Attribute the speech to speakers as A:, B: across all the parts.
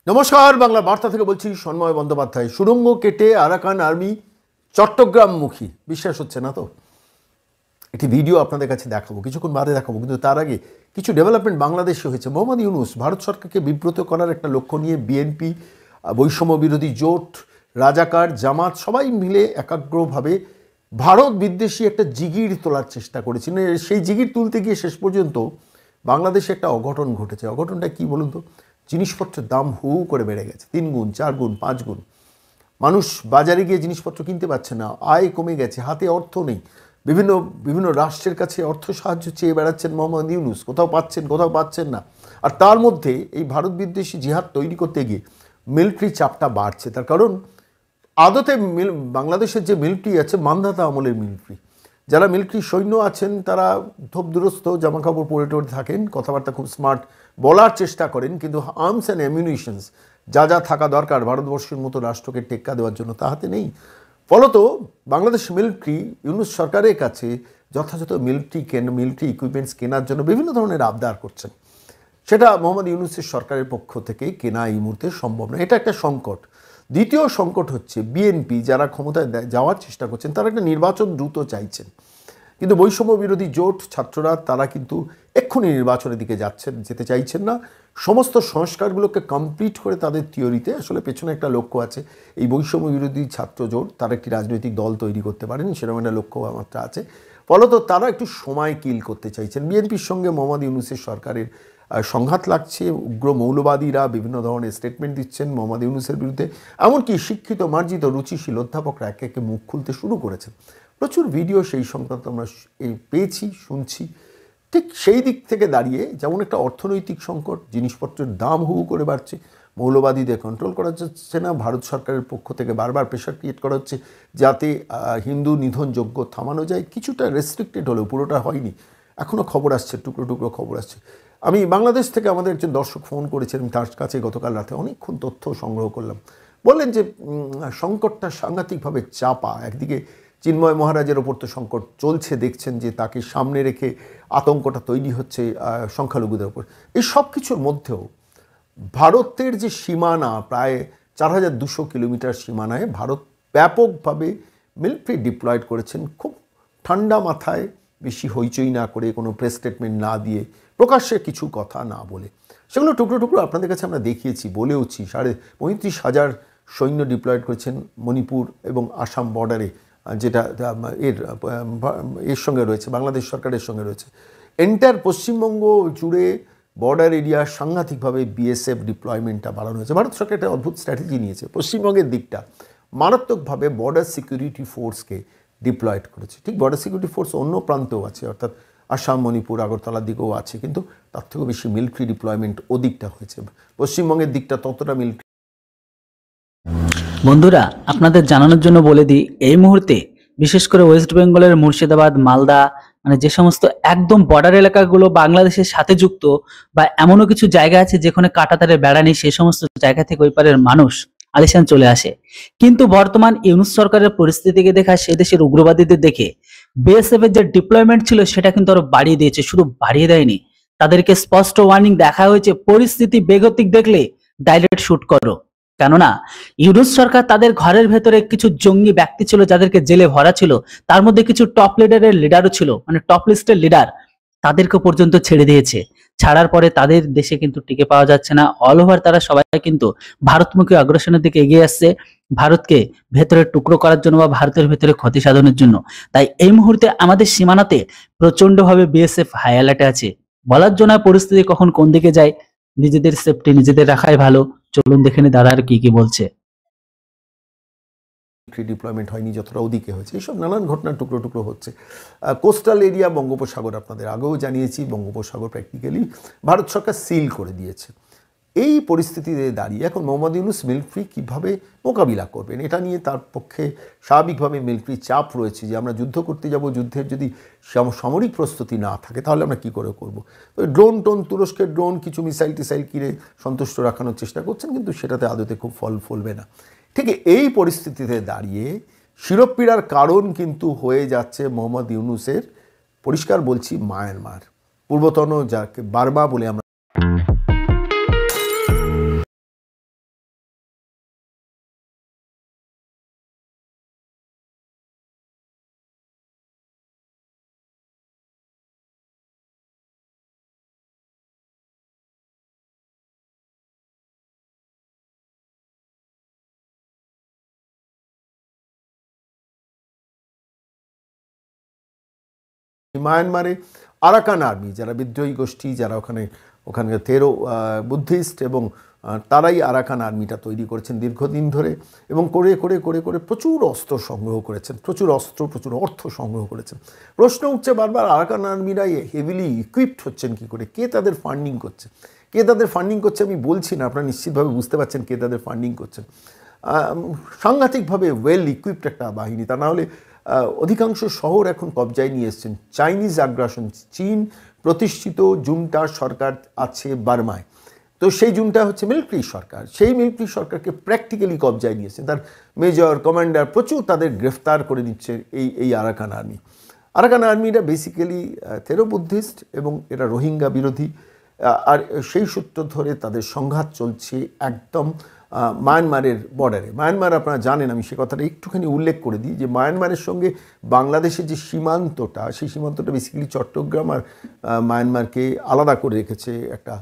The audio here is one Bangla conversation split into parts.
A: নমস্কার, বাংলা বার্তা থেকে বলছি সন্ময় বন্দ্যোপাধ্যায়। সুড়ঙ্গ কেটে আরাকান আর্মি চট্টগ্রামমুখী। বিশ্বাস হচ্ছে না তো? একটি ভিডিও আপনাদের কাছে দেখাবো, কিছুক্ষণ বাদে দেখাবো, কিন্তু তার আগে কিছু ডেভেলপমেন্ট বাংলাদেশে হয়েছে। মোহাম্মদ ইউনূস ভারত সরকারকে বিব্রত করার একটা লক্ষ্য নিয়ে বিএনপি, বৈষম্য বিরোধী জোট, রাজাকার, জামাত সবাই মিলে একাগ্রভাবে ভারত বিদ্বেষী একটা জিগির তোলার চেষ্টা করেছেন। সেই জিগির তুলতে গিয়ে শেষ পর্যন্ত বাংলাদেশে একটা অঘটন ঘটেছে। অঘটনটা কি বলুন তো? জিনিসপত্রের দাম হু হু করে বেড়ে গেছে, 3 গুণ, 4 গুণ, 5 গুণ। মানুষ বাজারে গিয়ে জিনিসপত্র কিনতে পারছে না, আয় কমে গেছে, হাতে অর্থ নেই। বিভিন্ন বিভিন্ন রাষ্ট্রের কাছে অর্থ সাহায্য চেয়ে বেড়াচ্ছেন মোহাম্মদ ইউনূস, কোথাও পাচ্ছেন, কোথাও পাচ্ছেন না। আর তার মধ্যে এই ভারত বিদ্বেষী জিহাদ তৈরি করতে গিয়ে মিলিটারি চাপটা বাড়ছে। তার কারণ আদতে বাংলাদেশের যে মিলিটারি আছে মান্ধাতা আমলের মিলিটারি। যারা মিলিটারি সৈন্য আছেন তারা ধোপ দুরস্ত জামাকাপড় পরে টরে থাকেন, কথাবার্তা খুব স্মার্ট বলার চেষ্টা করেন, কিন্তু আর্মস অ্যান্ড অ্যামিউনিশনস যা যা থাকা দরকার ভারতবর্ষের মতো রাষ্ট্রকে টেক্কা দেওয়ার জন্য তা হাতে নেই। ফলত বাংলাদেশ মিলিটারি ইউনূস সরকারের কাছে যথাযথ মিলিটারি ইকুইপমেন্টস কেনার জন্য বিভিন্ন ধরনের আবদার করছেন। সেটা মোহাম্মদ ইউনূসের সরকারের পক্ষ থেকে কেনা এই মুহূর্তে সম্ভব নয়। এটা একটা সংকট। দ্বিতীয় সংকট হচ্ছে বিএনপি, যারা ক্ষমতায় যাওয়ার চেষ্টা করছেন তারা একটা নির্বাচন দ্রুত চাইছেন, কিন্তু বৈষম্য বিরোধী জোট, ছাত্ররা তারা কিন্তু এক্ষুনি নির্বাচনের দিকে যেতে চাইছেন না। সমস্ত সংস্কারগুলোকে কমপ্লিট করে তাদের থিওরিতে আসলে পেছনে একটা লক্ষ্য আছে। এই বৈষম্য বিরোধী ছাত্র জোট তারা একটি রাজনৈতিক দল তৈরি করতে পারেন, সেরকম একটা লক্ষ্যমাত্রা আছে। ফলত তারা একটু সময় কিল করতে চাইছেন। বিএনপির সঙ্গে মোহাম্মদ ইউনূসের সরকারের সংঘাত লাগছে। উগ্র মৌলবাদীরা বিভিন্ন ধরনের স্টেটমেন্ট দিচ্ছেন মোহাম্মদ ইউনূসের বিরুদ্ধে। এমনকি শিক্ষিত, মার্জিত, রুচিশীল অধ্যাপকরা একে একে মুখ খুলতে শুরু করেছেন। প্রচুর ভিডিও সেই সংক্রান্ত আমরা পেয়েছি, শুনছি। ঠিক সেই দিক থেকে দাঁড়িয়ে যেমন একটা অর্থনৈতিক সংকট, জিনিসপত্রের দাম হু হু করে বাড়ছে, মৌলবাদীদের কন্ট্রোল করা যাচ্ছে না, ভারত সরকারের পক্ষ থেকে বারবার প্রেশার ক্রিয়েট করা হচ্ছে যাতে হিন্দু নিধনযজ্ঞ থামানো যায়। কিছুটা রেস্ট্রিক্টেড হলেও পুরোটা হয়নি। এখনও খবর আসছে, টুকরো টুকরো খবর আসছে। আমি বাংলাদেশ থেকে আমাদের একজন দর্শক ফোন করেছিলেন, তার কাছে গতকাল রাতে অনেকক্ষণ তথ্য সংগ্রহ করলাম। বললেন যে সংকটটা সাংঘাতিকভাবে চাপা। একদিকে চিন্ময় মহারাজের ওপর তো সংকট চলছে, দেখছেন যে তাকে সামনে রেখে আতঙ্কটা তৈরি হচ্ছে সংখ্যালঘুদের ওপর। এই সব কিছুর মধ্যেও ভারতের যে সীমানা, প্রায় 4200 কিলোমিটার সীমানায় ভারত ব্যাপকভাবে মিলিটারি ডিপ্লয়েড করেছেন, খুব ঠান্ডা মাথায়, বেশি হইচই না করে, কোনো প্রেস স্টেটমেন্ট না দিয়ে, প্রকাশ্যে কিছু কথা না বলে। সেগুলো টুকরো টুকরো আপনাদের কাছে আমরা দেখিয়েছি, বলেওছি। 35,000 সৈন্য ডিপ্লয়েড করেছেন মণিপুর এবং আসাম বর্ডারে, যেটা এর সঙ্গে রয়েছে, বাংলাদেশ সরকারের সঙ্গে রয়েছে। এন্টার পশ্চিমবঙ্গ জুড়ে বর্ডার এরিয়া সাংঘাতিকভাবে বিএসএফ ডিপ্লয়মেন্টটা বাড়ানো হয়েছে। ভারত সরকার একটা অদ্ভুত স্ট্র্যাটেজি নিয়েছে। পশ্চিমবঙ্গের দিকটা মারাত্মকভাবে বর্ডার সিকিউরিটি ফোর্সকে ডিপ্লয়েড করেছে। ঠিক বর্ডার সিকিউরিটি ফোর্স অন্য প্রান্তেও আছে, অর্থাৎ আসাম, মণিপুর, আগরতলার দিকেও আছে, কিন্তু তার থেকেও বেশি মিলিটারি ডিপ্লয়মেন্ট ওদিকটা হয়েছে। পশ্চিমবঙ্গের দিকটা ততটা মিলিটারি।
B: বন্ধুরা, আপনাদের জানানোর জন্য বলে দিই, এই মুহূর্তে বিশেষ করে ওয়েস্ট বেঙ্গলের মুর্শিদাবাদ, মালদা, মানে যে সমস্ত একদম বর্ডার এলাকাগুলো বাংলাদেশের সাথে যুক্ত, বা এমনও কিছু জায়গা আছে যেখানে কাঁটাতারের বেড়া নেই, সেই সমস্ত জায়গা থেকে ওই পারের মানুষ আলিশান চলে আসে। কিন্তু বর্তমান ইউনূস সরকারের পরিস্থিতিকে দেখা, সেই দেশের উগ্রবাদীদের দেখে বিএসএফ এর যে ডিপ্লয়মেন্ট ছিল সেটা কিন্তু আরো বাড়িয়ে দিয়েছে। শুধু বাড়িয়ে দেয়নি, তাদেরকে স্পষ্ট ওয়ার্নিং দেখা হয়েছে, পরিস্থিতি বেগতিক দেখলে ডাইরেক্ট শুট করো। কেননা ইউনূস সরকার তাদের ঘরের ভেতরে কিছু জঙ্গি ব্যক্তি ছিল যাদেরকে জেলে ভরা ছিল, তার মধ্যে কিছু টপ লিডারও ছিল, মানে টপ লিস্টের লিডার, তাদেরকে পর্যন্ত ছেড়ে দিয়েছে। ছাড়ার পরে তাদের দেশে কিন্তু টিকে পাওয়া যাচ্ছে না। অল ওভার তারা সবাই কিন্তু ভারতমুখী অগ্রসনের দিকে এগিয়ে আসছে, ভারতকে ভেতরে টুকরো করার জন্য বা ভারতের ভেতরে ক্ষতি সাধনের জন্য। তাই এই মুহূর্তে আমাদের সীমানাতে প্রচন্ডভাবে বিএসএফ হাই অ্যালার্টে আছে। বলার জন্য পরিস্থিতি কখন কোন দিকে যায়, নিজেদের সেফটি নিজেদের রাখাই ভালো। চলুন দেখে নি দাদা আর কি কি বলছে।
A: ডিপ্লয়মেন্ট হয়নি যতটা ওদিকে হয়েছে। এইসব নানান ঘটনা টুকরো টুকরো হচ্ছে। কোস্টাল এরিয়া, বঙ্গোপসাগর, আপনাদের আগেও জানিয়েছি, বঙ্গোপসাগর প্র্যাকটিক্যালি ভারত সরকার সিল করে দিয়েছে। এই পরিস্থিতিতে দাঁড়িয়ে এখন মোহাম্মদ ইউনূস মিলিটারি কীভাবে মোকাবিলা করবেন, এটা নিয়ে তার পক্ষে স্বাভাবিকভাবে মিলিটারি চাপ রয়েছে যে আমরা যুদ্ধ করতে যাব, যুদ্ধের যদি সামরিক প্রস্তুতি না থাকে তাহলে আমরা কী করে করবো। ড্রোন তুরস্কের ড্রোন, কিছু মিসাইল টিসাইল কিনে সন্তুষ্ট রাখানোর চেষ্টা করছেন, কিন্তু সেটাতে আদতে খুব ফল ফলবে না। ঠিক এই পরিস্থিতিতে দাঁড়িয়ে শিরোপীড়ার কারণ কিন্তু হয়ে যাচ্ছে মোহাম্মদ ইউনূসের, পরিষ্কার বলছি, মায়ানমার। পূর্বতন যাকে বার্মা বলে আমরা মায়ানমারে আরাকান আর্মি যারা বিদ্রোহী গোষ্ঠী, যারা ওখানে থেরো বুদ্ধিস্ট, এবং তারাই আরাকান আর্মিটা তৈরি করেছেন দীর্ঘদিন ধরে, এবং করে করে করে করে প্রচুর অস্ত্র সংগ্রহ করেছেন, প্রচুর অর্থ সংগ্রহ করেছেন। প্রশ্ন উঠছে বারবার, আরাকান আর্মিরাই হেভিলি ইকুইপড হচ্ছেন কী করে? কে তাদের ফান্ডিং করছে? আমি বলছি না, আপনারা নিশ্চিতভাবে বুঝতে পারছেন কে তাদের ফান্ডিং করছেন। সাংঘাতিকভাবে ওয়েল ইকুইপড একটা বাহিনী। তা না হলে অধিকাংশ শহর এখন কবজায় নিয়ে এসছেন। চাইনিজ আগ্রাসন, চীন প্রতিষ্ঠিত জুন্টা সরকার আছে বার্মায়, তো সেই জুনটা হচ্ছে মিলিটারি সরকার। সেই মিলিটারি সরকারকে প্র্যাকটিক্যালি কবজায় নিয়েছে, তার মেজর কমান্ডার প্রচুর তাদের গ্রেফতার করে নিচ্ছে এই আরাকান আর্মি। আরাকান আর্মিরা বেসিক্যালি থেরো বুদ্ধিস্ট এবং এরা রোহিঙ্গা বিরোধী। আর সেই সূত্র ধরে তাদের সংঘাত চলছে একদম মায়ানমারের বর্ডারে। মায়ানমার আপনারা জানেন, আমি সে কথাটা একটুখানি উল্লেখ করে দিই, যে মায়ানমারের সঙ্গে বাংলাদেশের যে সীমান্তটা, সেই সীমান্তটা বেসিক্যালি চট্টগ্রাম আর মায়ানমারকে আলাদা করে রেখেছে একটা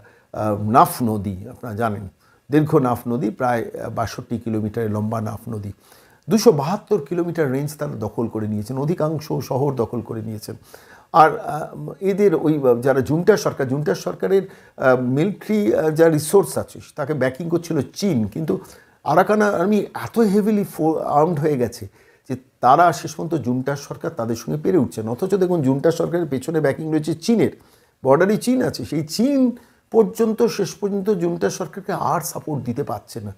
A: নাফ নদী। আপনারা জানেন, দীর্ঘ নাফ নদী, প্রায় 62 কিলোমিটারের লম্বা নাফ নদী। 272 কিলোমিটার রেঞ্জ তারা দখল করে নিয়েছেন, অধিকাংশ শহর দখল করে নিয়েছেন। আর এদের ওই যারা জুন্টা সরকারের মিলিটারি যা রিসোর্স আছে তাকে ব্যাকিং করছিল চীন, কিন্তু আরাকান আর্মি এত হেভিলি আর্মড হয়ে গেছে যে তারা শেষ পর্যন্ত জুন্টা সরকার তাদের সঙ্গে পেরে উঠছেন। অথচ দেখুন, জুন্টা সরকারের পেছনে ব্যাকিং রয়েছে চীনের, বর্ডারে চীন আছে, সেই চীন শেষ পর্যন্ত জুন্টা সরকারকে আর সাপোর্ট দিতে পারছে না,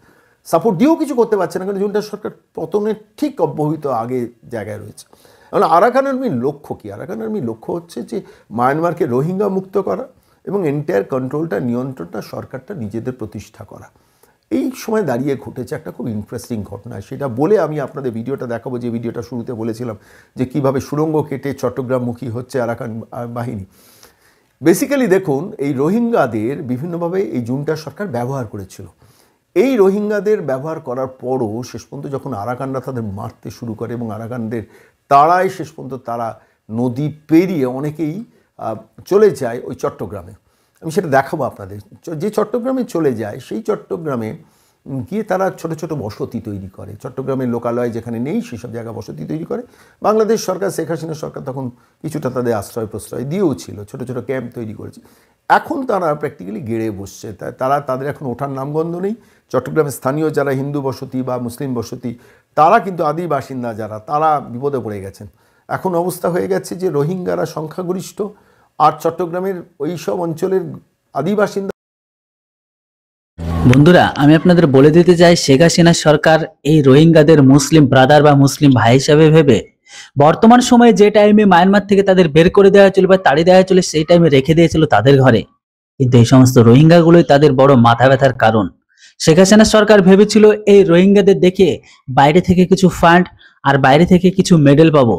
A: সাপোর্ট দিয়েও কিছু করতে পারছে না, কারণ জুন্টা সরকার পতনের ঠিক অব্যবহিত আগে জায়গায় রয়েছে। কারণ আরাকান আর্মির লক্ষ্য কী? আরাকান আর্মির লক্ষ্য হচ্ছে যে মায়ানমারকে রোহিঙ্গা মুক্ত করা এবং এন্টায়ার কন্ট্রোলটা, নিয়ন্ত্রণটা সরকারটা নিজেদের প্রতিষ্ঠা করা। এই সময় দাঁড়িয়ে ঘটেছে একটা খুব ইন্টারেস্টিং ঘটনা, সেটা বলে আমি আপনাদের ভিডিওটা দেখাবো, যে ভিডিওটা শুরুতে বলেছিলাম যে কীভাবে সুড়ঙ্গ কেটে চট্টগ্রামমুখী হচ্ছে আরাকান বাহিনী। বেসিক্যালি দেখুন, এই রোহিঙ্গাদের বিভিন্নভাবে এই জুন্টা সরকার ব্যবহার করেছিল। এই রোহিঙ্গাদের ব্যবহার করার পরও শেষ পর্যন্ত যখন আরাকানরা তাদের মারতে শুরু করে এবং আরাকানদের তাড়ায় শেষ পর্যন্ত তারা নদী পেরিয়ে অনেকেই চলে যায় ওই চট্টগ্রামে। আমি সেটা দেখাবো আপনাদের। যে চট্টগ্রামে চলে যায়, সেই চট্টগ্রামে গিয়ে তারা ছোট ছোট বসতি তৈরি করে। চট্টগ্রামের লোকালয় যেখানে নেই সেসব জায়গা বসতি তৈরি করে। বাংলাদেশ সরকার, শেখ হাসিনা সরকার তখন কিছুটা তাদের আশ্রয় প্রশ্রয় দিয়েও ছিল, ছোট ছোট ক্যাম্প তৈরি করেছে। এখন তারা প্র্যাকটিক্যালি গেড়ে বসছে, তাদের এখন ওঠার নামগন্ধ নেই। চট্টগ্রামের স্থানীয় যারা হিন্দু বসতি বা মুসলিম বসতি, তারা কিন্তু আদি বাসিন্দা যারা, তারা বিপদে পড়ে গেছেন। এখন অবস্থা হয়ে গেছে যে রোহিঙ্গারা সংখ্যাগরিষ্ঠ, আর চট্টগ্রামের ওই সব অঞ্চলের আদি বাসিন্দা।
B: বন্ধুরা, আমি আপনাদের বলে দিতে চাই, শেখ হাসিনা সরকার এই রোহিঙ্গাদের মুসলিম ব্রাদার বা মুসলিম ভাই হিসাবে ভেবে বর্তমান সময়ে যে টাইমে মায়ানমার থেকে তাদের বের করে দেওয়া হয়েছিল বা তাড়িয়ে দেওয়া হয়েছিল, সেই টাইমে রেখে দিয়েছিল তাদের ঘরে। কিন্তু এই সমস্ত রোহিঙ্গাগুলোই তাদের বড় মাথা ব্যথার কারণ। শেখ হাসিনা সরকার ভেবেছিল এই রোহিঙ্গাদের দেখে বাইরে থেকে কিছু ফান্ড আর বাইরে থেকে কিছু মেডেল পাবো,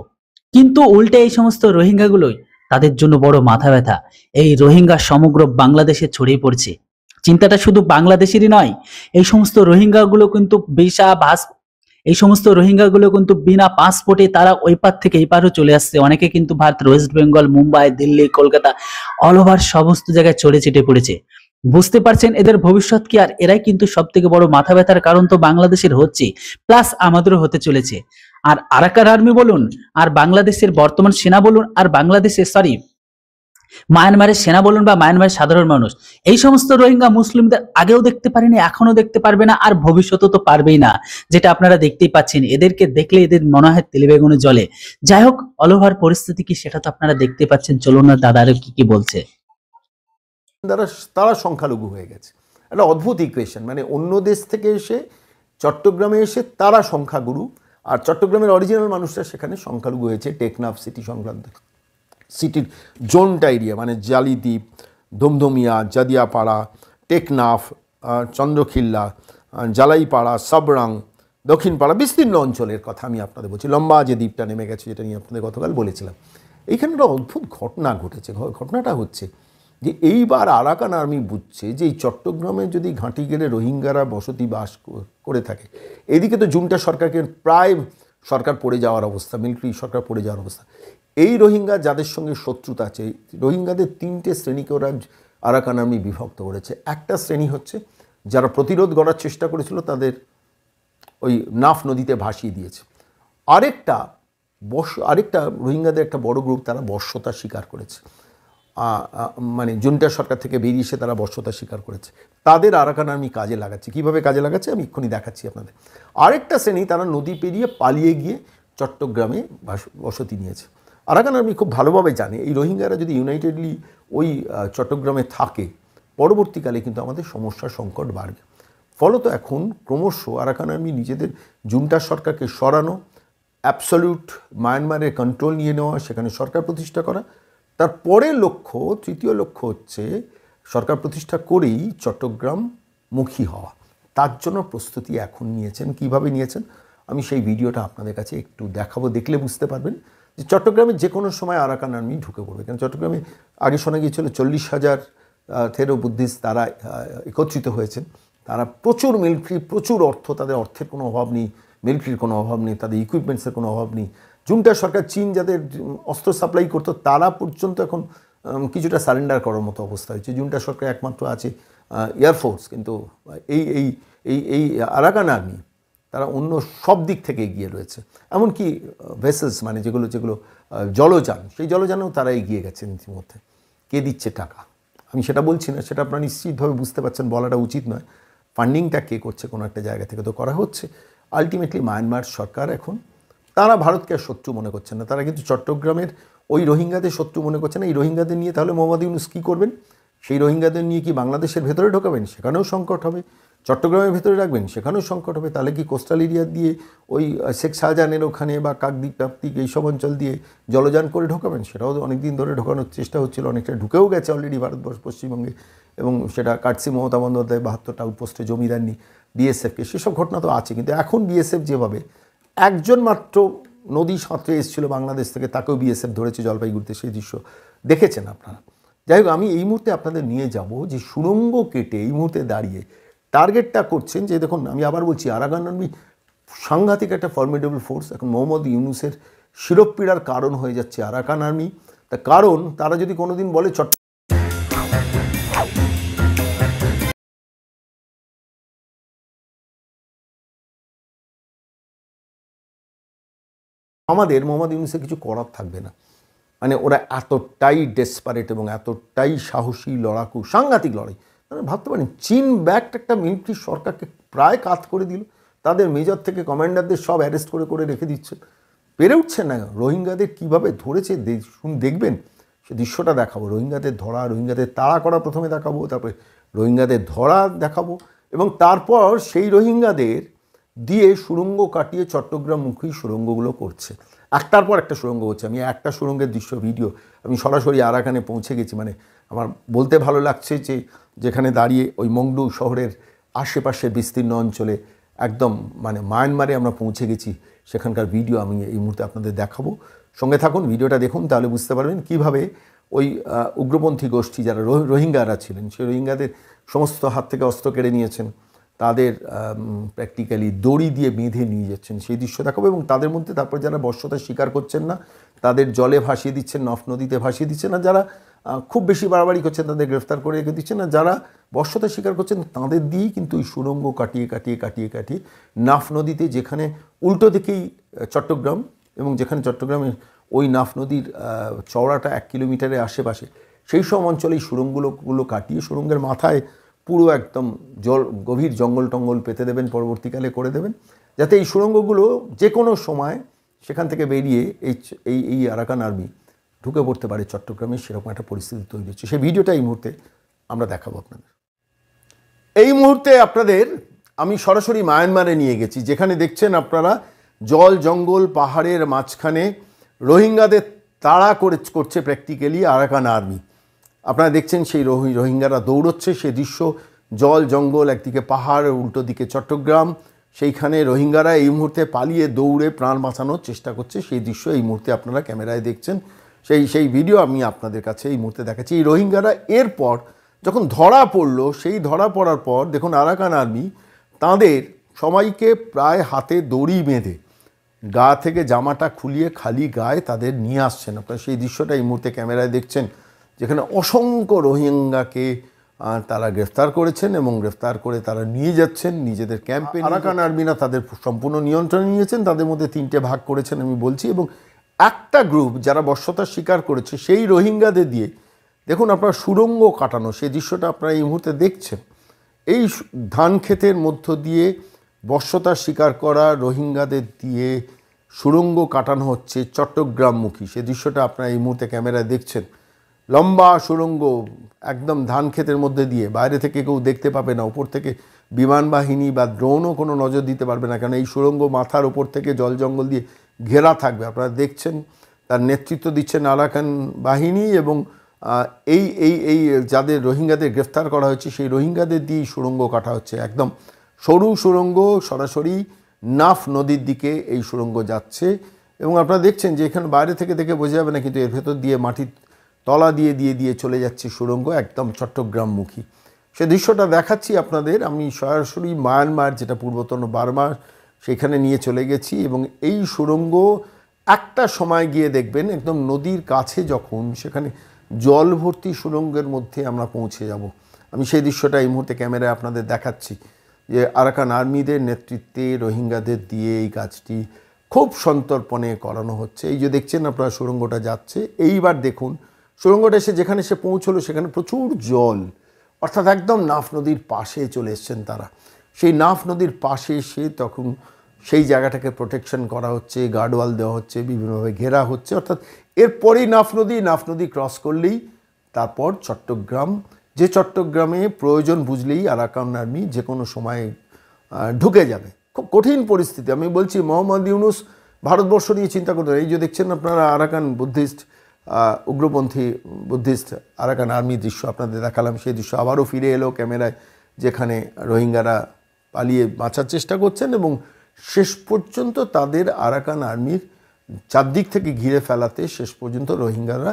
B: কিন্তু উল্টে এই সমস্ত রোহিঙ্গাগুলোই তাদের জন্য বড় মাথা ব্যথা। এই রোহিঙ্গা সমগ্র বাংলাদেশে ছড়িয়ে পড়ছে। চিন্তাটা শুধু বাংলাদেশেরই নয়, এই সমস্ত রোহিঙ্গাগুলো কিন্তু বিনা পাসপোর্টে তারা ওই পার থেকে এই পারও চলে আসছে। অনেকে কিন্তু Bharat, West Bengal, Mumbai, Delhi, Kolkata, all over সমস্ত জায়গায় ছড়ে ছিটে পড়েছে। বুঝতে পারছেন এদের ভবিষ্যৎ কি? আর এরাই কিন্তু সব থেকে বড় মাথা ব্যথার কারণ তো বাংলাদেশের হচ্ছে, প্লাস আমাদেরও হতে চলেছে। আর আরাকান আর্মি বলুন, আর বাংলাদেশের বর্তমান সেনা বলুন, আর মায়ানমারের সেনা বলুন বা মায়ানমারের সাধারণ মানুষ, এই সমস্ত রোহিঙ্গা মুসলিমদের আগেও দেখতে পারেনি, এখনো দেখতে পারবে না, আর ভবিষ্যতেও তো পারবেই না। যেটা আপনারা দেখতেই পাচ্ছেন, এদেরকে দেখলে এদের মনে হয় তেলে বেগুনে জ্বলে। যাই হোক, অল ওভার পরিস্থিতি কি সেটা তো আপনারা দেখতে পাচ্ছেন। চলুন না দাদারা কি বলছে।
A: তারা সংখ্যালঘু হয়ে গেছে। একটা অদ্ভুত ইকুয়েশন, মানে অন্য দেশ থেকে এসে চট্টগ্রামে এসে তারা সংখ্যাগুরু, আর চট্টগ্রামের অরিজিনাল মানুষরা সেখানে সংখ্যালঘু হয়েছে। টেকনাফ সিটি সংক্রান্ত সিটির জোনটা এরিয়া, মানে জালিদ্বীপ, ধমধমিয়া, জাদিয়াপাড়া, টেকনাফ, চন্দ্রখিল্লা, জালাইপাড়া, সাবরাং, দক্ষিণপাড়া, বিস্তীর্ণ অঞ্চলের কথা আমি আপনাদের বলছি। লম্বা যে দ্বীপটা নেমে গেছে, যেটা নিয়ে আপনাদের গতকাল বলেছিলাম। এইখানে একটা অদ্ভুত ঘটনা ঘটেছে। ঘটনাটা হচ্ছে যে এইবার আরাকান আর্মি বুঝছে যে এই চট্টগ্রামে যদি ঘাঁটি গেলে রোহিঙ্গারা বসতি বাস করে থাকে, এদিকে তো জুন্টা সরকারকে প্রায় সরকার পড়ে যাওয়ার অবস্থা, মিলিটারি সরকার পড়ে যাওয়ার অবস্থা। এই রোহিঙ্গা যাদের সঙ্গে শত্রুতা আছে, রোহিঙ্গাদের 3টে শ্রেণীকে ওরা আরাকান আর্মি বিভক্ত করেছে। একটা শ্রেণী হচ্ছে যারা প্রতিরোধ গড়ার চেষ্টা করেছিল, তাদের ওই নাফ নদীতে ভাসিয়ে দিয়েছে। আরেকটা আরেকটা রোহিঙ্গাদের একটা বড় গ্রুপ, তারা বর্ষতা স্বীকার করেছে, মানে জুনটা সরকার থেকে বেরিয়ে এসে তারা বর্ষতা স্বীকার করেছে। তাদের আরাকান আর্মি কাজে লাগাচ্ছে। কীভাবে কাজে লাগাচ্ছে আমি এক্ষুনি দেখাচ্ছি আপনাদের। আরেকটা শ্রেণী তারা নদী পেরিয়ে পালিয়ে গিয়ে চট্টগ্রামে বসতি নিয়েছে। আরাকান আর্মি খুব ভালোভাবে জানে এই রোহিঙ্গারা যদি ইউনাইটেডলি ওই চট্টগ্রামে থাকে, পরবর্তীকালে কিন্তু আমাদের সমস্যার সংকট বাড়বে। ফলত এখন ক্রমশ আরাকান আর্মি নিজেদের জুনটা সরকারকে সরানো, অ্যাবসলিউট মায়ানমারের কন্ট্রোল নিয়ে নেওয়া, সেখানে সরকার প্রতিষ্ঠা করা। তার পরের লক্ষ্য, তৃতীয় লক্ষ্য হচ্ছে সরকার প্রতিষ্ঠা করেই চট্টগ্রামমুখী হওয়া। তার জন্য প্রস্তুতি এখন নিয়েছেন। কিভাবে নিয়েছেন আমি সেই ভিডিওটা আপনাদের কাছে একটু দেখাবো, দেখলে বুঝতে পারবেন যে চট্টগ্রামে যে কোনো সময় আরাকান আর্মি ঢুকে পড়বে। কারণ চট্টগ্রামে আগে শোনা গিয়েছিল 40,000 থেরো বুদ্ধিস্ট তারা একত্রিত হয়েছেন। তারা প্রচুর মিলিটারি, প্রচুর অর্থ, তাদের অর্থের কোনো অভাব নেই, মিলিটারির কোনো অভাব নেই, তাদের ইকুইপমেন্টসের কোনো অভাব নেই। জুনটা সরকার, চীন যাদের অস্ত্র সাপ্লাই করতো তারা পর্যন্ত এখন কিছুটা সারেন্ডার করার মতো অবস্থা হয়েছে। জুনটা সরকার একমাত্র আছে এয়ারফোর্স, কিন্তু এই এই এই এই আরাকান আর্মি তারা অন্য সব দিক থেকে এগিয়ে রয়েছে। এমনকি ভেসেলস, মানে যেগুলো জলযান, সেই জলযানেও তারা এগিয়ে গেছেন ইতিমধ্যে। কে দিচ্ছে টাকা আমি সেটা বলছি না, সেটা আপনারা নিশ্চিতভাবে বুঝতে পারছেন, বলাটা উচিত নয়। ফান্ডিংটা কে করছে, কোনো একটা জায়গা থেকে তো করা হচ্ছে। আলটিমেটলি মায়ানমার সরকার এখন, তারা ভারতকে আর শত্রু মনে করছেন না, তারা কিন্তু চট্টগ্রামের ওই রোহিঙ্গাদের শত্রু মনে করছে না। এই রোহিঙ্গাদের নিয়ে তাহলে মোহাম্মদ ইউনূস কী করবেন? সেই রোহিঙ্গাদের নিয়ে কি বাংলাদেশের ভেতরে ঢোকাবেন? সেখানেও সংকট হবে। চট্টগ্রামের ভেতরে রাখবেন? সেখানেও সংকট হবে। তাহলে কি কোস্টাল এরিয়া দিয়ে ওই শেখ শাহজাহানের ওখানে বা কাকদ্বীপ টাকদ্বীপ এইসব অঞ্চল দিয়ে জলযান করে ঢোকাবেন? সেটাও অনেক দিন ধরে ঢোকানোর চেষ্টা হচ্ছিল, অনেকটা ঢুকেও গেছে অলরেডি ভারতবর্ষ, পশ্চিমবঙ্গে। এবং সেটা কাটসি মমতা বন্দ্যোপাধ্যায় 72টা আউটপোস্টে জমি দেননি বিএসএফকে, সেসব ঘটনা তো আছে। কিন্তু এখন বিএসএফ যেভাবে, একজন মাত্র নদী সাঁতরে এসেছিল বাংলাদেশ থেকে, তাকেও বিএসএফ ধরেছে জলপাইগুড়িতে, সেই দৃশ্য দেখেছেন আপনারা। যাই হোক, আমি এই মুহূর্তে আপনাদের নিয়ে যাব যে সুড়ঙ্গ কেটে এই মুহূর্তে দাঁড়িয়ে টার্গেটটা করছেন যে, দেখুন আমি আবার বলছি, আরাকান আর্মি সাংঘাতিক একটা ফর্মিডেবল ফোর্স। এখন মোহাম্মদ ইউনূসের শিরোপীড়ার কারণ হয়ে যাচ্ছে আরাকান আর্মি। তার কারণ, তারা যদি কোনোদিন বলে আমাদের মোহাম্মদ ইউনূসের কিছু করার থাকবে না। মানে ওরা এতটাই ডেসপারেট এবং এতটাই সাহসী, লড়াকু, সাংঘাতিক লড়াই। মানে ভাবতে পারেন, চীন ব্যাকড একটা মিলিটারি সরকারকে প্রায় কাত করে দিল। তাদের মেজর থেকে কমান্ডারদের সব অ্যারেস্ট করে করে রেখে দিচ্ছে, পেরে উঠছে না। রোহিঙ্গাদের কীভাবে ধরেছে দেখবেন, সে দৃশ্যটা দেখাবো। রোহিঙ্গাদের ধরা, রোহিঙ্গাদের তাড়া করা প্রথমে দেখাবো, তারপরে রোহিঙ্গাদের ধরা দেখাবো, এবং তারপর সেই রোহিঙ্গাদের দিয়ে সুড়ঙ্গ কাটিয়ে চট্টগ্রামমুখী সুড়ঙ্গগুলো করছে। একটার পর একটা সুড়ঙ্গ হচ্ছে। আমি একটা সুড়ঙ্গের দৃশ্য ভিডিও, আমি সরাসরি আরাকানে পৌঁছে গেছি। মানে আমার বলতে ভালো লাগছে যে যেখানে দাঁড়িয়ে ওই মংডু শহরের আশেপাশের বিস্তীর্ণ অঞ্চলে একদম মানে মায়ানমারে আমরা পৌঁছে গেছি, সেখানকার ভিডিও আমি এই মুহূর্তে আপনাদের দেখাবো। সঙ্গে থাকুন, ভিডিওটা দেখুন, তাহলে বুঝতে পারবেন কীভাবে ওই উগ্রপন্থী গোষ্ঠী যারা রোহিঙ্গারা ছিলেন, সেই রোহিঙ্গাদের সমস্ত হাত থেকে অস্ত্র কেড়ে নিয়েছেন, তাদের প্র্যাকটিক্যালি দড়ি দিয়ে বেঁধে নিয়ে যাচ্ছেন, সেই দৃশ্য দেখাবো। এবং তাদের মধ্যে তারপর যারা বর্ষতা স্বীকার করছেন না, তাদের জলে ভাসিয়ে দিচ্ছেন, নদীতে ভাসিয়ে দিচ্ছেন না, যারা খুব বেশি বাড়াবাড়ি করছেন তাদের গ্রেফতার করে রেখে দিচ্ছেন না, যারা বর্ষতা স্বীকার করছেন তাদের দিয়েই কিন্তু এই সুড়ঙ্গ কাটিয়ে কাটিয়ে কাটিয়ে কাটিয়ে নাফ নদীতে, যেখানে উল্টো দিকেই চট্টগ্রাম, এবং যেখানে চট্টগ্রামের ওই নাফ নদীর চওড়াটা 1 কিলোমিটারের আশেপাশে, সেই সব অঞ্চলে এই সুড়ঙ্গগুলো কাটিয়ে সুড়ঙ্গের মাথায় পুরো একদম গভীর জঙ্গল টঙ্গল পেতে দেবেন, পরবর্তীকালে করে দেবেন, যাতে এই সুড়ঙ্গগুলো যে কোনো সময় সেখান থেকে বেরিয়ে এই আরাকান আর্মি ঢুকে পড়তে পারে চট্টগ্রামে। সেরকম একটা পরিস্থিতি তৈরি হচ্ছে। সেই ভিডিওটা এই মুহূর্তে আমরা দেখাবো আপনাদের। এই মুহূর্তে আপনাদের আমি সরাসরি মায়ানমারে নিয়ে গেছি, যেখানে দেখছেন আপনারা জল জঙ্গল পাহাড়ের মাঝখানে রোহিঙ্গাদের তাড়া করছে প্র্যাকটিক্যালি আরাকান আর্মি। আপনারা দেখছেন সেই রোহিঙ্গারা দৌড়চ্ছে, সেই দৃশ্য। জল জঙ্গল, একদিকে পাহাড়, উল্টো দিকে চট্টগ্রাম, সেইখানে রোহিঙ্গারা এই মুহূর্তে পালিয়ে দৌড়ে প্রাণ বাঁচানোর চেষ্টা করছে, সেই দৃশ্য এই মুহূর্তে আপনারা ক্যামেরায় দেখছেন। সেই ভিডিও আমি আপনাদের কাছে এই মুহূর্তে দেখাচ্ছি। এই রোহিঙ্গারা এরপর যখন ধরা পড়লো, সেই ধরা পড়ার পর দেখুন আরাকান আর্মি তাদের সবাইকে প্রায় হাতে দড়ি বেঁধে গা থেকে জামাটা খুলিয়ে খালি গায়ে তাদের নিয়ে আসছেন। আপনারা সেই দৃশ্যটা এই মুহূর্তে ক্যামেরায় দেখছেন, যেখানে অসংখ্য রোহিঙ্গাকে তারা গ্রেফতার করেছেন এবং গ্রেফতার করে তারা নিয়ে যাচ্ছেন নিজেদের ক্যাম্পে। আরাকান আর্মিরা তাদের সম্পূর্ণ নিয়ন্ত্রণে নিয়েছেন, তাদের মধ্যে 3টে ভাগ করেছেন আমি বলছি। এবং একটা গ্রুপ যারা বশ্যতা স্বীকার করেছে সেই রোহিঙ্গাদের দিয়ে দেখুন আপনার সুড়ঙ্গ কাটানো, সেই দৃশ্যটা আপনারা এই মুহূর্তে দেখছেন। এই ধান ক্ষেতের মধ্য দিয়ে বশ্যতা স্বীকার করা রোহিঙ্গাদের দিয়ে সুড়ঙ্গ কাটানো হচ্ছে চট্টগ্রামমুখী, সেই দৃশ্যটা আপনারা এই মুহূর্তে ক্যামেরায় দেখছেন। লম্বা সুড়ঙ্গ একদম ধান ক্ষেতের মধ্যে দিয়ে, বাইরে থেকে কেউ দেখতে পাবে না, ওপর থেকে বিমান বাহিনী বা ড্রোনও কোনো নজর দিতে পারবে না, কারণ এই সুড়ঙ্গ মাথার ওপর থেকে জল জঙ্গল দিয়ে ঘেরা থাকবে। আপনারা দেখছেন তার নেতৃত্ব দিচ্ছেন আরাকান বাহিনী এবং এই এই এই যাদের রোহিঙ্গাদের গ্রেফতার করা হয়েছে সেই রোহিঙ্গাদের দিয়েই সুড়ঙ্গ কাটা হচ্ছে। একদম সরু সুড়ঙ্গ, সরাসরি নাফ নদীর দিকে এই সুড়ঙ্গ যাচ্ছে এবং আপনারা দেখছেন যে এখানে বাইরে থেকে দেখে বোঝা যাবে না, কিন্তু এর ভেতর দিয়ে মাটির তলা দিয়ে দিয়ে দিয়ে চলে যাচ্ছে সুড়ঙ্গ একদম চট্টগ্রামমুখী। সে দৃশ্যটা দেখাচ্ছি আপনাদের। আমি সরাসরি মায়ানমার, যেটা পূর্বতন বার্মা, সেখানে নিয়ে চলে গেছি এবং এই সুড়ঙ্গ একটা সময় গিয়ে দেখবেন একদম নদীর কাছে, যখন সেখানে জল ভর্তি সুড়ঙ্গের মধ্যে আমরা পৌঁছে যাব। আমি সেই দৃশ্যটা এই মুহূর্তে ক্যামেরায় আপনাদের দেখাচ্ছি যে আরাকান আর্মিদের নেতৃত্বে রোহিঙ্গাদের দিয়ে এই কাজটি খুব সন্তর্পণে করানো হচ্ছে। এই যে দেখছেন আপনারা সুড়ঙ্গটা যাচ্ছে, এইবার দেখুন সুড়ঙ্গটা এসে যেখানে সে পৌঁছলো সেখানে প্রচুর জল, অর্থাৎ একদম নাফ নদীর পাশে চলে এসছেন তারা। সেই নাফ নদীর পাশে এসে তখন সেই জায়গাটাকে প্রোটেকশন করা হচ্ছে, গার্ডওয়াল দেওয়া হচ্ছে, বিভিন্নভাবে ঘেরা হচ্ছে। অর্থাৎ এরপরেই নাফ নদী ক্রস করলেই তারপর চট্টগ্রাম, যে চট্টগ্রামে প্রয়োজন বুঝলেই আরাকান আর্মি যে কোনো সময় ঢুকে যাবে। খুব কঠিন পরিস্থিতি। আমি বলছি মোহাম্মদ ইউনুস ভারতবর্ষ নিয়ে চিন্তা করতেন। এই যে দেখছেন আপনারা আরাকান বুদ্ধিস্ট, উগ্রপন্থী বুদ্ধিস্ট আরাকান আর্মি দৃশ্য আপনাদের দেখালাম, সেই দৃশ্য আবারও ফিরে এলো ক্যামেরায়, যেখানে রোহিঙ্গারা পালিয়ে বাঁচার চেষ্টা করছেন এবং শেষ পর্যন্ত তাদের আরাকান আর্মির চারদিক থেকে ঘিরে ফেলাতে শেষ পর্যন্ত রোহিঙ্গারা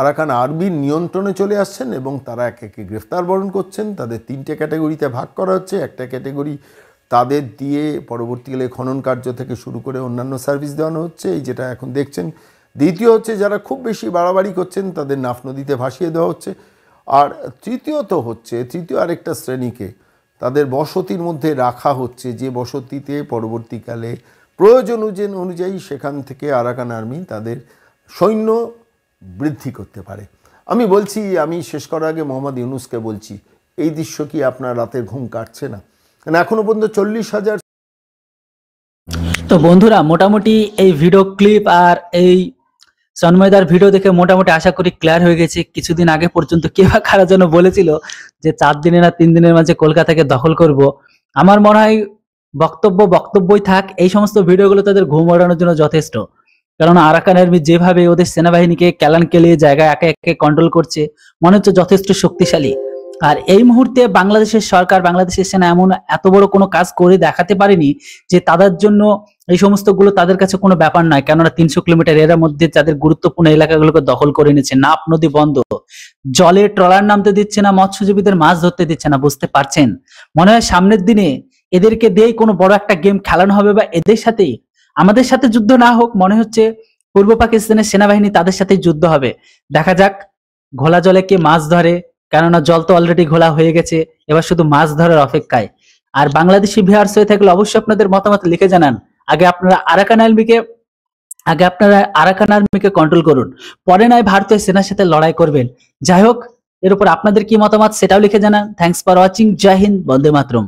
A: আরাকান আর্মির নিয়ন্ত্রণে চলে আসছেন এবং তারা একে একে গ্রেফতার বরণ করছেন। তাদের তিনটে ক্যাটাগরিতে ভাগ করা হচ্ছে। একটা ক্যাটাগরি তাদের দিয়ে পরবর্তীকালে খনন কার্য থেকে শুরু করে অন্যান্য সার্ভিস দেওয়ানো হচ্ছে, এই যেটা এখন দেখছেন। দ্বিতীয় হচ্ছে যারা খুব বেশি বাড়াবাড়ি করছেন তাদের নাফ নদীতে ভাসিয়ে দেওয়া হচ্ছে। আর তৃতীয় আরেকটা শ্রেণীকে তাদের বসতির মধ্যে রাখা হচ্ছে, যে বসতিতে পরবর্তীকালে প্রয়োজন অনুযায়ী সেখান থেকে আরাকান আর্মি তাদের সৈন্য বৃদ্ধি করতে পারে। আমি শেষ করার আগে মোহাম্মদ ইউনুসকে বলছি, এই দৃশ্য কি আপনার রাতের ঘুম কাটছে না? কারণ এখনো পর্যন্ত 40,000।
B: তো বন্ধুরা, মোটামুটি এই ভিডিও ক্লিপ আর এই সন্ময়দার ভিডিও দেখে মোটামুটি আশা করি ক্লিয়ার হয়ে গেছে। কিছুদিন আগে পর্যন্ত কে বা কারা যেন বলেছিল যে 4 দিনে না 3 দিনের মাঝে কলকাতাকে দখল করব। আমার মনে হয় বক্তব্যই থাক, এই সমস্ত ভিডিওগুলো তাদের ঘুম ওড়ানোর জন্য যথেষ্ট। কারণ আরাকান আর্মি যেভাবে ওদের সেনাবাহিনীকে কেলান কেলিয়ে জায়গায় একে একে কন্ট্রোল করছে, মনে হচ্ছে যথেষ্ট শক্তিশালী। আর এই মুহূর্তে বাংলাদেশের সরকার, বাংলাদেশের সেনা এত বড় কোনো কাজ করে দেখাতে পারেনি যে তাদের জন্য এই সমস্ত গুলো তাদের কাছে কোনো ব্যাপার নয়। কেননা 300 কিলোমিটার এর মধ্যে তাদের গুরুত্বপূর্ণ এলাকাগুলোকে দখল করে নিচ্ছে। নাফ নদী বন্ধ, জলে ট্রলার নামতে দিচ্ছে না, মৎস্যজীবীদের মাছ ধরতে দিচ্ছে না। বুঝতে পারছেন? মনে হয় সামনের দিনে এদেরকে দিয়েই কোনো বড় একটা গেম খেলানো হবে, বা এদের সাথে আমাদের সাথে যুদ্ধ না হোক, মনে হচ্ছে পূর্ব পাকিস্তানের সেনাবাহিনী তাদের সাথে যুদ্ধ হবে। দেখা যাক ঘোলা জলে কে মাছ ধরে, কেননা জল তো অলরেডি ঘোলা হয়ে গেছে, এবার শুধু মাছ ধরার অপেক্ষায়। আর বাংলাদেশি ভিউয়ার্স হয়ে থাকলে অবশ্যই আপনাদের মতামত লিখে জানান। আগে আপনারা আরাকান আর্মিকে কন্ট্রোল করুন, পরে নয় ভারতীয় সেনার সাথে লড়াই করবেন। যাই হোক, এর উপর আপনাদের কি মতামত সেটাও লিখে জানান। Thanks for watching. জয় হিন্দ, বন্দে মাতরম।